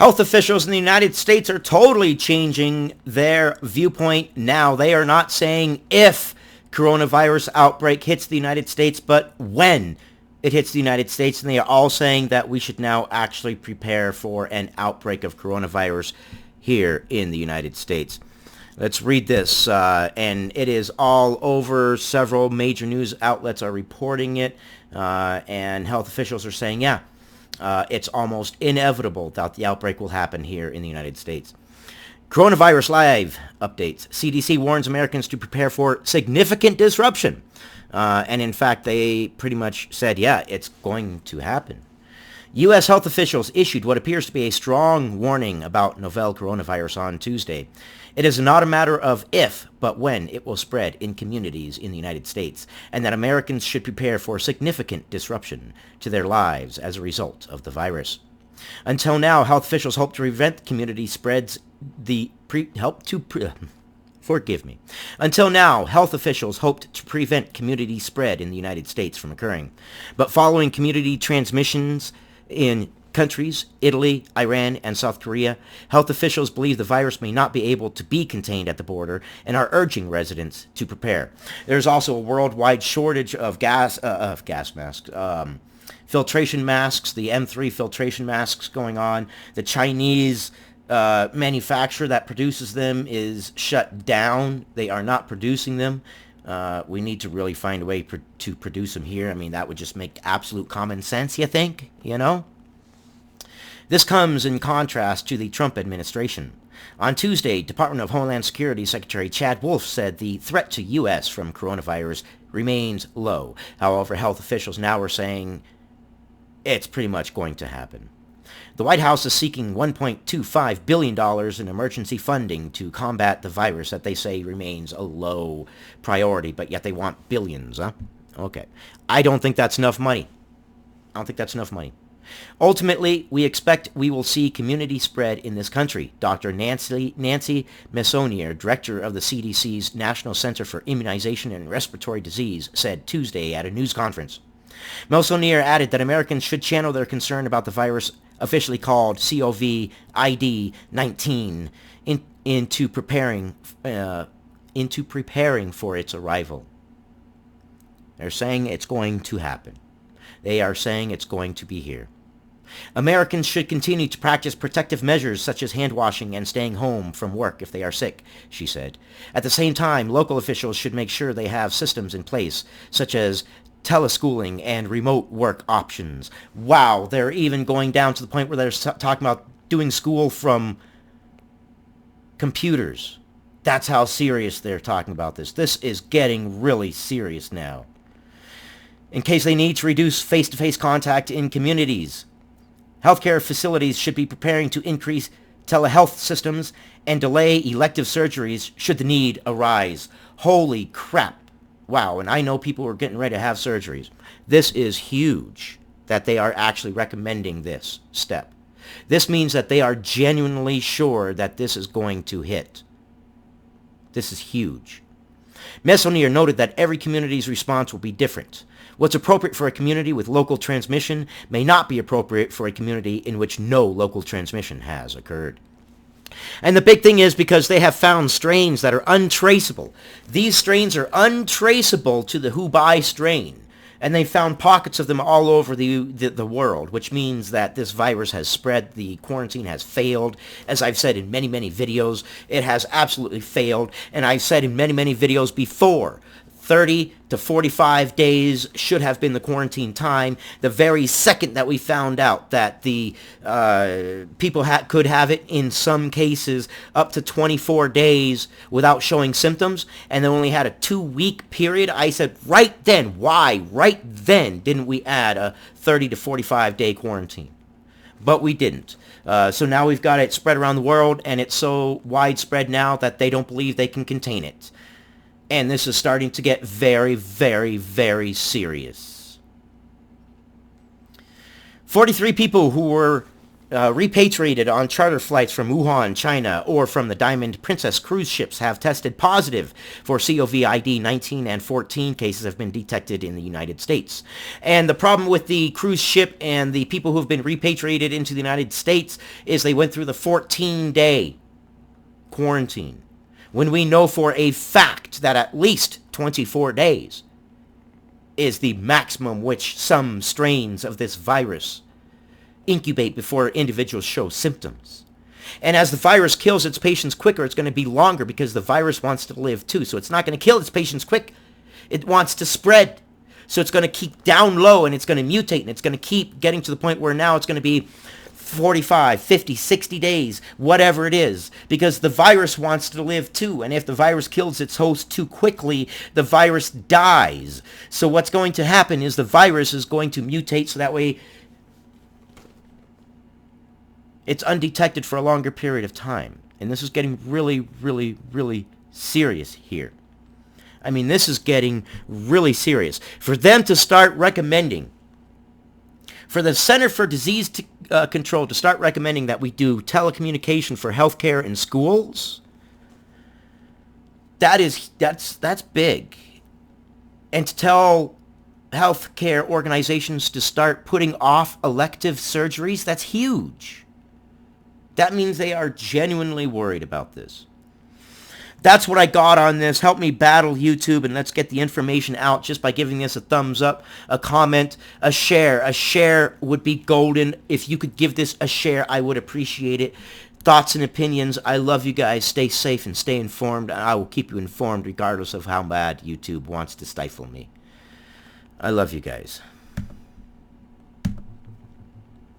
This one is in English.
Health officials in the United States are totally changing their viewpoint now. They are not saying if coronavirus outbreak hits the United States, but when it hits the United States. And they are all saying that we should now actually prepare for an outbreak of coronavirus here in the United States. Let's read this, and it is all over. Several major news outlets are reporting it, and health officials are saying, yeah, it's almost inevitable that the outbreak will happen here in the United States. Coronavirus Live updates. CDC warns Americans to prepare for significant disruption. And in fact, they pretty much said, yeah, it's going to happen. U.S. health officials issued what appears to be a strong warning about novel coronavirus on Tuesday. It is not a matter of if, but when it will spread in communities in the United States, and that Americans should prepare for significant disruption to their lives as a result of the virus. Until now, health officials hope to prevent community spreads. Until now, health officials hoped to prevent community spread in the United States from occurring. But following community transmissions in countries, Italy, Iran, and South Korea, health officials believe the virus may not be able to be contained at the border and are urging residents to prepare. There's also a worldwide shortage of gas masks, filtration masks, the M3 filtration masks going on. The Chinese manufacturer that produces them is shut down. They are not producing them. We need to really find a way to produce them here. I mean, that would just make absolute common sense, you think? You know? This comes in contrast to the Trump administration. On Tuesday, Department of Homeland Security Secretary Chad Wolf said the threat to U.S. from coronavirus remains low. However, health officials now are saying it's pretty much going to happen. The White House is seeking $1.25 billion in emergency funding to combat the virus that they say remains a low priority, but yet they want billions, huh? Okay. I don't think that's enough money. Ultimately, we expect we will see community spread in this country, Dr. Nancy Messonnier, director of the CDC's National Center for Immunization and Respiratory Disease, said Tuesday at a news conference. Messonnier added that Americans should channel their concern about the virus, officially called COVID-19, into preparing for its arrival. They're saying it's going to happen. They are saying it's going to be here. Americans should continue to practice protective measures such as hand washing and staying home from work if they are sick, she said. At the same time, local officials should make sure they have systems in place, such as teleschooling and remote work options. Wow, they're even going down to the point where they're talking about doing school from computers. That's how serious they're talking about this. This is getting really serious now. In case they need to reduce face-to-face contact in communities, healthcare facilities should be preparing to increase telehealth systems and delay elective surgeries should the need arise. Holy crap. Wow, and I know people are getting ready to have surgeries. This is huge that they are actually recommending this step. This means that they are genuinely sure that this is going to hit. This is huge. Messonnier noted that every community's response will be different. What's appropriate for a community with local transmission may not be appropriate for a community in which no local transmission has occurred. And the big thing is because they have found strains that are untraceable. These strains are untraceable to the Hubei strain. And they found pockets of them all over the world, which means that this virus has spread. The quarantine has failed. As I've said in many, many videos, it has absolutely failed. And I've said in many, many videos before, 30 to 45 days should have been the quarantine time. The very second that we found out that the people could have it in some cases up to 24 days without showing symptoms, and they only had a 2-week period, I said, right then, why? Right then didn't we add a 30 to 45 day quarantine? But we didn't. So now we've got it spread around the world, and it's so widespread now that they don't believe they can contain it. And this is starting to get very, very, very serious. 43 people who were repatriated on charter flights from Wuhan, China, or from the Diamond Princess cruise ships have tested positive for COVID 19 and 14 cases have been detected in the United States. And the problem with the cruise ship and the people who have been repatriated into the United States is they went through the 14-day quarantine, when we know for a fact that at least 24 days is the maximum which some strains of this virus incubate before individuals show symptoms. And as the virus kills its patients quicker, it's going to be longer because the virus wants to live too. So it's not going to kill its patients quick. It wants to spread. So it's going to keep down low and it's going to mutate and it's going to keep getting to the point where now it's going to be 45, 50, 60 days, whatever it is, because the virus wants to live too. And if the virus kills its host too quickly, the virus dies. So what's going to happen is the virus is going to mutate so that way it's undetected for a longer period of time. And this is getting really, really, really serious here. I mean, this is getting really serious. For them to start recommending, for the Center for Disease Control to start recommending that we do telecommunication for healthcare in schools, that's big. And to tell healthcare organizations to start putting off elective surgeries, that's huge. That means they are genuinely worried about this. That's what I got on this. Help me battle YouTube, and let's get the information out just by giving this a thumbs up, a comment, a share. A share would be golden. If you could give this a share, I would appreciate it. Thoughts and opinions. I love you guys. Stay safe and stay informed. I will keep you informed regardless of how bad YouTube wants to stifle me. I love you guys.